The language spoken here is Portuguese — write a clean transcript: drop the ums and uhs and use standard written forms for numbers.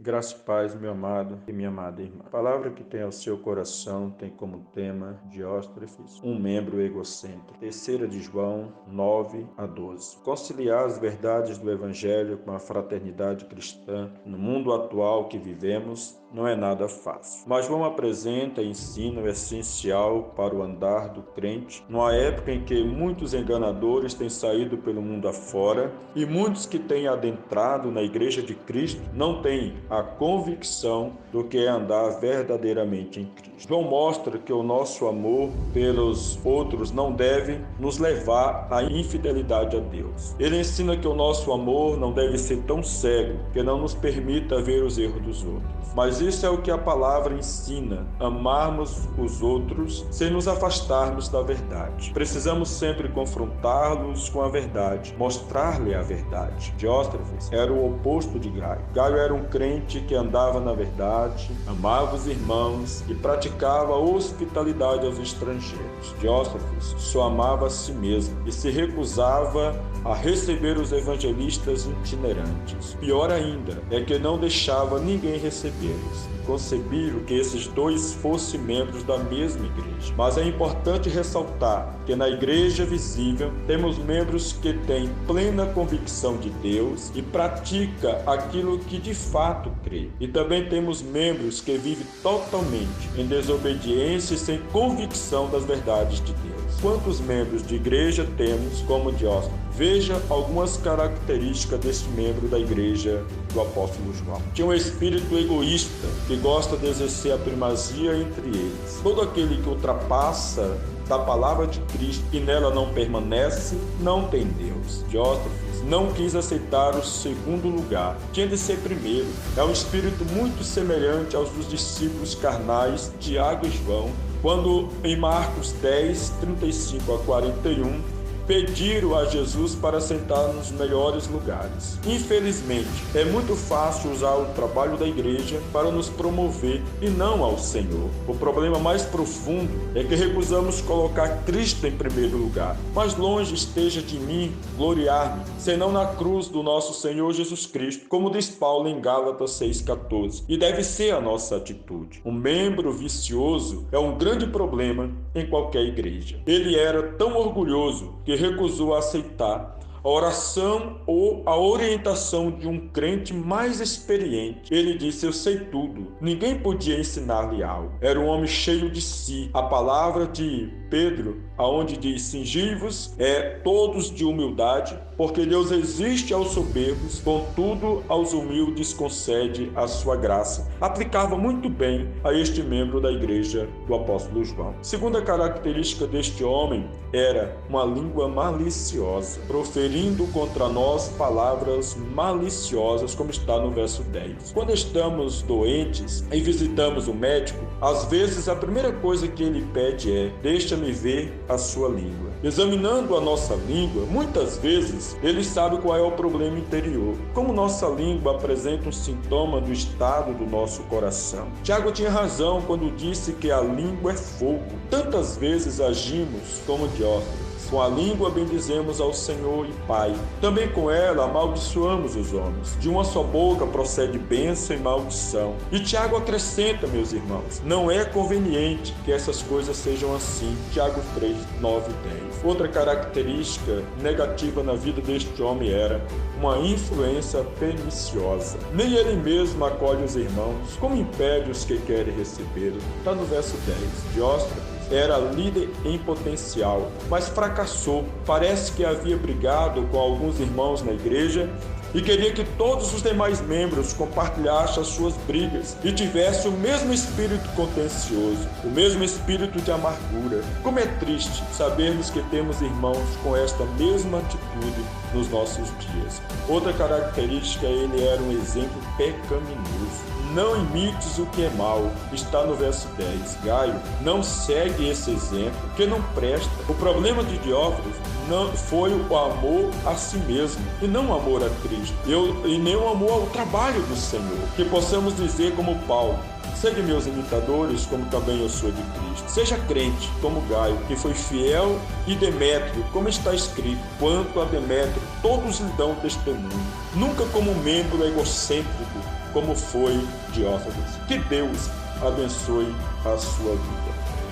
Graça e paz, meu amado e minha amada irmã. A palavra que tem ao seu coração tem como tema Diótrefes, um membro egocêntrico. Terceira de João 9-12. Conciliar as verdades do Evangelho com a fraternidade cristã no mundo atual que vivemos não é nada fácil. Mas João apresenta e ensina o essencial para o andar do crente, numa época em que muitos enganadores têm saído pelo mundo afora e muitos que têm adentrado na Igreja de Cristo não têm a convicção do que é andar verdadeiramente em Cristo. João mostra que o nosso amor pelos outros não deve nos levar à infidelidade a Deus. Ele ensina que o nosso amor não deve ser tão cego que não nos permita ver os erros dos outros. Mas isso é o que a palavra ensina: amarmos os outros sem nos afastarmos da verdade. Precisamos sempre confrontá-los com a verdade, mostrar-lhe a verdade. Diótrefes era o oposto de Gaio. Gaio era um crente que andava na verdade, amava os irmãos e praticava hospitalidade aos estrangeiros. Diótrefes só amava a si mesmo e se recusava a receber os evangelistas itinerantes. Pior ainda é que não deixava ninguém recebê-los. Inconcebível que esses dois fossem membros da mesma igreja. Mas é importante ressaltar que na igreja visível temos membros que têm plena convicção de Deus e pratica aquilo que de fato crê. E também temos membros que vivem totalmente em desobediência e sem convicção das verdades de Deus. Quantos membros de igreja temos como Diótrefes? Veja algumas características deste membro da igreja do apóstolo João. Tinha um espírito egoísta que gosta de exercer a primazia entre eles. Todo aquele que ultrapassa da palavra de Cristo e nela não permanece, não tem Deus. Diótrefes não quis aceitar o segundo lugar, tinha de ser primeiro. É um espírito muito semelhante aos dos discípulos carnais, Tiago e João, quando em Marcos 10:35-41, pediram a Jesus para sentar nos melhores lugares. Infelizmente, é muito fácil usar o trabalho da igreja para nos promover e não ao Senhor. O problema mais profundo é que recusamos colocar Cristo em primeiro lugar. Mas longe esteja de mim gloriar-me, senão na cruz do nosso Senhor Jesus Cristo, como diz Paulo em Gálatas 6,14. E deve ser a nossa atitude. Um membro vicioso é um grande problema em qualquer igreja. Ele era tão orgulhoso que recusou aceitar a oração ou a orientação de um crente mais experiente. Ele disse: eu sei tudo. Ninguém podia ensinar-lhe algo. Era um homem cheio de si. A palavra de Pedro, aonde diz: cingivos todos de humildade, porque Deus resiste aos soberbos, contudo aos humildes concede a sua graça. Aplicava muito bem a este membro da igreja do apóstolo João. Segunda característica deste homem era uma língua maliciosa, proferindo contra nós palavras maliciosas, como está no verso 10. Quando estamos doentes e visitamos o médico, às vezes a primeira coisa que ele pede é: deixa-me ver a sua língua. Examinando a nossa língua, muitas vezes ele sabe qual é o problema interior. Como nossa língua apresenta um sintoma do estado do nosso coração. Tiago tinha razão quando disse que a língua é fogo. Tantas vezes agimos como Diótrefes. Com a língua bendizemos ao Senhor e Pai. Também com ela amaldiçoamos os homens. De uma só boca procede bênção e maldição. E Tiago acrescenta, meus irmãos, não é conveniente que essas coisas sejam assim. Tiago 3:9-10. Outra característica negativa na vida deste homem era uma influência perniciosa. Nem ele mesmo acolhe os irmãos, como impede os que querem recebê-lo. Está no verso 10. Diótrefes era líder em potencial, mas fracassou. Parece que havia brigado com alguns irmãos na igreja e queria que todos os demais membros compartilhassem as suas brigas e tivessem o mesmo espírito contencioso, o mesmo espírito de amargura. Como é triste sabermos que temos irmãos com esta mesma atitude nos nossos dias. Outra característica: ele era um exemplo pecaminoso. Não imites o que é mal, está no verso 10. Gaio não segue esse exemplo, que não presta. O problema de Diótrefes não foi o amor a si mesmo, e não o amor a Cristo, e nem o amor ao trabalho do Senhor. Que possamos dizer como Paulo: segue meus imitadores, como também eu sou de Cristo. Seja crente, como Gaio, que foi fiel, e Demétrio, como está escrito: quanto a Demétrio, todos lhe dão testemunho. Nunca como membro egocêntrico, como foi Diótrefes. Que Deus abençoe a sua vida.